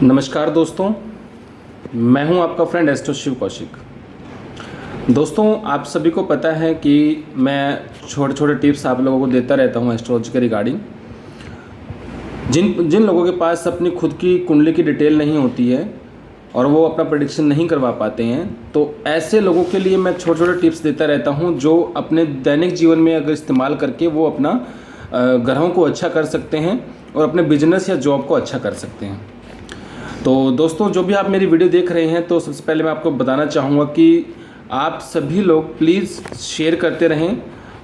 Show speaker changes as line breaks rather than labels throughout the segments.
नमस्कार दोस्तों, मैं हूं आपका फ्रेंड एस्ट्रो शिव कौशिक। दोस्तों, आप सभी को पता है कि मैं छोटे छोटे टिप्स आप लोगों को देता रहता हूं एस्ट्रोलॉजी के रिगार्डिंग। जिन जिन लोगों के पास अपनी खुद की कुंडली की डिटेल नहीं होती है और वो अपना प्रेडिक्शन नहीं करवा पाते हैं, तो ऐसे लोगों के लिए मैं छोटे छोटे टिप्स देता रहता हूं जो अपने दैनिक जीवन में अगर इस्तेमाल करके वो अपना ग्रहों को अच्छा कर सकते हैं और अपने बिजनेस या जॉब को अच्छा कर सकते हैं। तो दोस्तों, जो भी आप मेरी वीडियो देख रहे हैं, तो सबसे पहले मैं आपको बताना चाहूँगा कि आप सभी लोग प्लीज़ शेयर करते रहें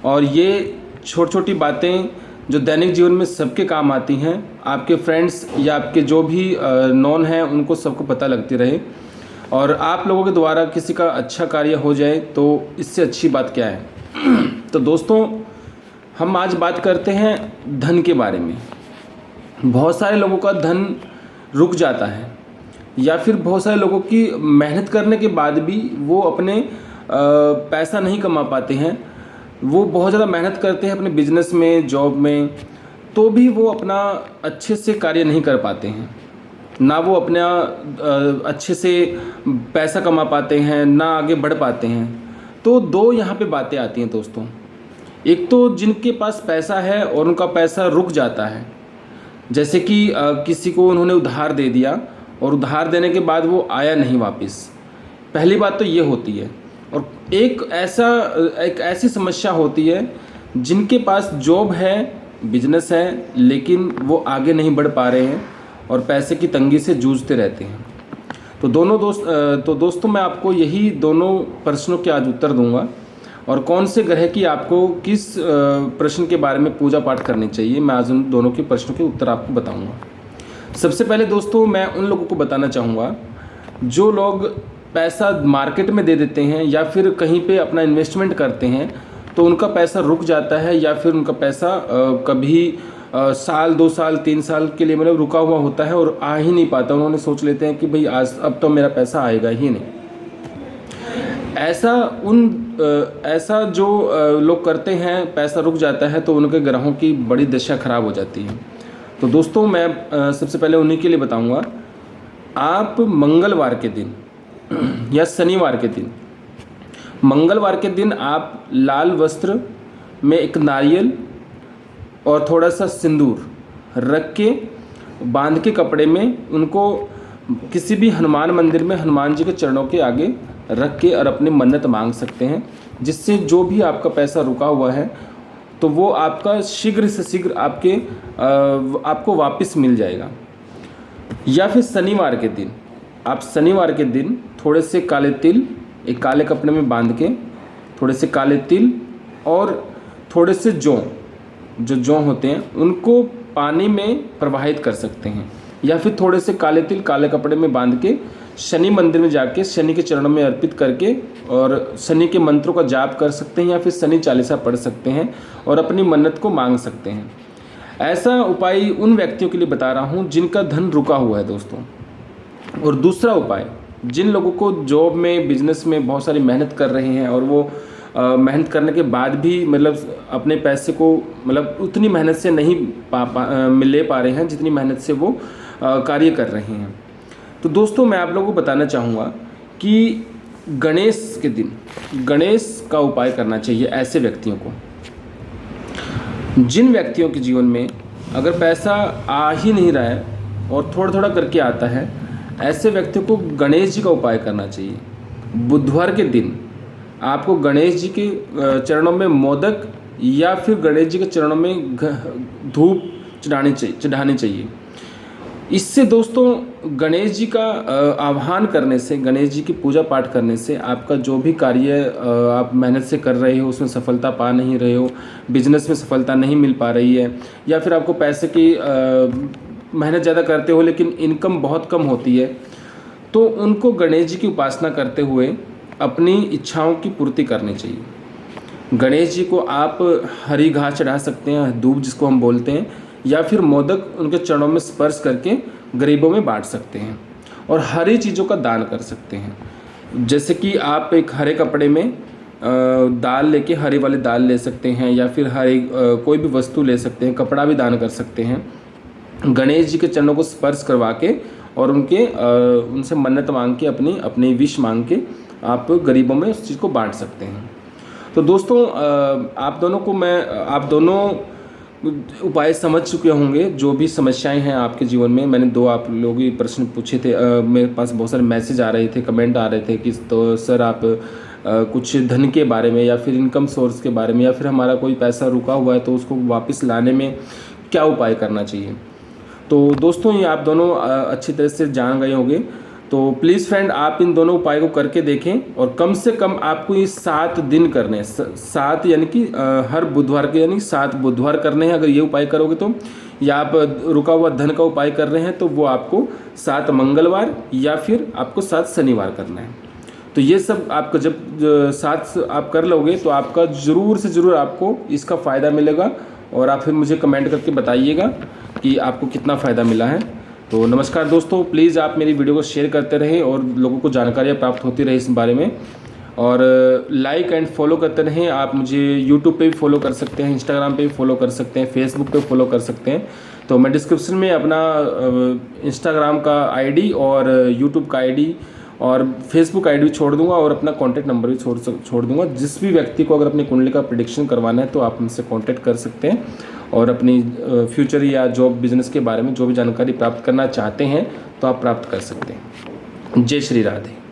और ये छोटी छोटी बातें जो दैनिक जीवन में सबके काम आती हैं, आपके फ्रेंड्स या आपके जो भी नॉन हैं उनको सबको पता लगती रहे और आप लोगों के द्वारा किसी का अच्छा कार्य हो जाए तो इससे अच्छी बात क्या है। तो दोस्तों, हम आज बात करते हैं धन के बारे में। बहुत सारे लोगों का धन रुक जाता है या फिर बहुत सारे लोगों की मेहनत करने के बाद भी वो अपने पैसा नहीं कमा पाते हैं। वो बहुत ज़्यादा मेहनत करते हैं अपने बिजनेस में, जॉब में, तो भी वो अपना अच्छे से कार्य नहीं कर पाते हैं। ना वो अपना अच्छे से पैसा कमा पाते हैं, ना आगे बढ़ पाते हैं। तो दो यहाँ पे बातें आती हैं दोस्तों। एक तो जिनके पास पैसा है और उनका पैसा रुक जाता है, जैसे कि किसी को उन्होंने उधार दे दिया और उधार देने के बाद वो आया नहीं वापस। पहली बात तो ये होती है। और एक ऐसी समस्या होती है जिनके पास जॉब है, बिजनेस है, लेकिन वो आगे नहीं बढ़ पा रहे हैं और पैसे की तंगी से जूझते रहते हैं। तो दोस्तों, मैं आपको यही दोनों प्रश्नों के आज उत्तर दूंगा और कौन से ग्रह की आपको किस प्रश्न के बारे में पूजा पाठ करनी चाहिए, मैं आज उन दोनों के प्रश्नों के उत्तर आपको बताऊंगा। सबसे पहले दोस्तों, मैं उन लोगों को बताना चाहूँगा जो लोग पैसा मार्केट में दे देते हैं या फिर कहीं पे अपना इन्वेस्टमेंट करते हैं तो उनका पैसा रुक जाता है या फिर उनका पैसा कभी साल, 2 साल, 3 साल के लिए मतलब रुका हुआ होता है और आ ही नहीं पाता। उन्होंने सोच लेते हैं कि भाई आज अब तो मेरा पैसा आएगा ही नहीं। ऐसा जो लोग करते हैं, पैसा रुक जाता है तो उनके ग्रहों की बड़ी दशा खराब हो जाती है। तो दोस्तों, मैं सबसे पहले उन्हीं के लिए बताऊंगा। आप मंगलवार के दिन या शनिवार के दिन, मंगलवार के दिन आप लाल वस्त्र में एक नारियल और थोड़ा सा सिंदूर रख के बांध के कपड़े में उनको किसी भी हनुमान मंदिर में हनुमान जी के चरणों के आगे रख के और अपनी मन्नत मांग सकते हैं, जिससे जो भी आपका पैसा रुका हुआ है तो वो आपका शीघ्र से शीघ्र आपको वापस मिल जाएगा। या फिर शनिवार के दिन, आप शनिवार के दिन थोड़े से काले तिल एक काले कपड़े में बांध के, थोड़े से काले तिल और थोड़े से जौ होते हैं उनको पानी में प्रवाहित कर सकते हैं। या फिर थोड़े से काले तिल काले कपड़े में बांध के शनि मंदिर में जाके शनि के चरणों में अर्पित करके और शनि के मंत्रों का जाप कर सकते हैं या फिर शनि चालीसा पढ़ सकते हैं और अपनी मन्नत को मांग सकते हैं। ऐसा उपाय उन व्यक्तियों के लिए बता रहा हूँ जिनका धन रुका हुआ है दोस्तों। और दूसरा उपाय, जिन लोगों को जॉब में, बिजनेस में बहुत सारी मेहनत कर रहे हैं और वो मेहनत करने के बाद भी मतलब अपने पैसे को मतलब उतनी मेहनत से नहीं ले पा रहे हैं जितनी मेहनत से वो कार्य कर रहे हैं। तो दोस्तों, मैं आप लोगों को बताना चाहूँगा कि गणेश के दिन गणेश का उपाय करना चाहिए ऐसे व्यक्तियों को। जिन व्यक्तियों के जीवन में अगर पैसा आ ही नहीं रहा है और थोड़ा थोड़ा करके आता है, ऐसे व्यक्तियों को गणेश जी का उपाय करना चाहिए। बुधवार के दिन आपको गणेश जी के चरणों में मोदक या फिर गणेश जी के चरणों में धूप चढ़ानी चाहिए। इससे दोस्तों गणेश जी का आह्वान करने से, गणेश जी की पूजा पाठ करने से आपका जो भी कार्य आप मेहनत से कर रहे हो उसमें सफलता पा नहीं रहे हो, बिजनेस में सफलता नहीं मिल पा रही है, या फिर आपको पैसे की मेहनत ज़्यादा करते हो लेकिन इनकम बहुत कम होती है, तो उनको गणेश जी की उपासना करते हुए अपनी इच्छाओं की पूर्ति करनी चाहिए। गणेश जी को आप हरी घास चढ़ा सकते हैं, दूब जिसको हम बोलते हैं, या फिर मोदक उनके चरणों में स्पर्श करके गरीबों में बांट सकते हैं और हरी चीज़ों का दान कर सकते हैं। जैसे कि आप एक हरे कपड़े में दाल लेके, हरी वाली दाल ले सकते हैं या फिर हरी कोई भी वस्तु ले सकते हैं, कपड़ा भी दान कर सकते हैं। गणेश जी के चरणों को स्पर्श करवा के और उनसे मन्नत मांग के अपनी विश मांग के आप गरीबों में उस चीज़ को बांट सकते हैं। तो दोस्तों आप दोनों उपाय समझ चुके होंगे। जो भी समस्याएं हैं आपके जीवन में, मैंने 2 आप लोगों के प्रश्न पूछे थे, मेरे पास बहुत सारे मैसेज आ रहे थे, कमेंट आ रहे थे कि तो सर आप कुछ धन के बारे में या फिर इनकम सोर्स के बारे में, या फिर हमारा कोई पैसा रुका हुआ है तो उसको वापस लाने में क्या उपाय करना चाहिए। तो दोस्तों ये आप दोनों अच्छी तरह से जान गए होंगे। तो प्लीज़ फ्रेंड, आप इन दोनों उपाय को करके देखें और कम से कम आपको ये 7 दिन करने हैं, 7 यानी कि हर बुधवार के, यानी 7 बुधवार करने हैं। अगर ये उपाय करोगे तो, या आप रुका हुआ धन का उपाय कर रहे हैं तो वो आपको 7 मंगलवार या फिर आपको 7 शनिवार करना है। तो ये सब आपको जब 7 आप कर लोगे तो आपका ज़रूर से ज़रूर आपको इसका फ़ायदा मिलेगा, और आप फिर मुझे कमेंट करके बताइएगा कि आपको कितना फ़ायदा मिला है। तो नमस्कार दोस्तों, प्लीज़ आप मेरी वीडियो को शेयर करते रहें और लोगों को जानकारियाँ प्राप्त होती रहे इस बारे में, और लाइक एंड फॉलो करते रहें। आप मुझे यूट्यूब पे भी फॉलो कर सकते हैं, इंस्टाग्राम पे भी फॉलो कर सकते हैं, फेसबुक पे फॉलो कर सकते हैं। तो मैं डिस्क्रिप्शन में अपना इंस्टाग्राम का आईडी और यूट्यूब का आईडी और फेसबुक आईडी छोड़ दूंगा, और अपना कॉन्टैक्ट नंबर भी छोड़ दूंगा। जिस भी व्यक्ति को अगर अपनी कुंडली का प्रेडिक्शन करवाना है तो आप हमसे कॉन्टैक्ट कर सकते हैं, और अपनी फ्यूचर या जॉब बिजनेस के बारे में जो भी जानकारी प्राप्त करना चाहते हैं तो आप प्राप्त कर सकते हैं। जय श्री राधे।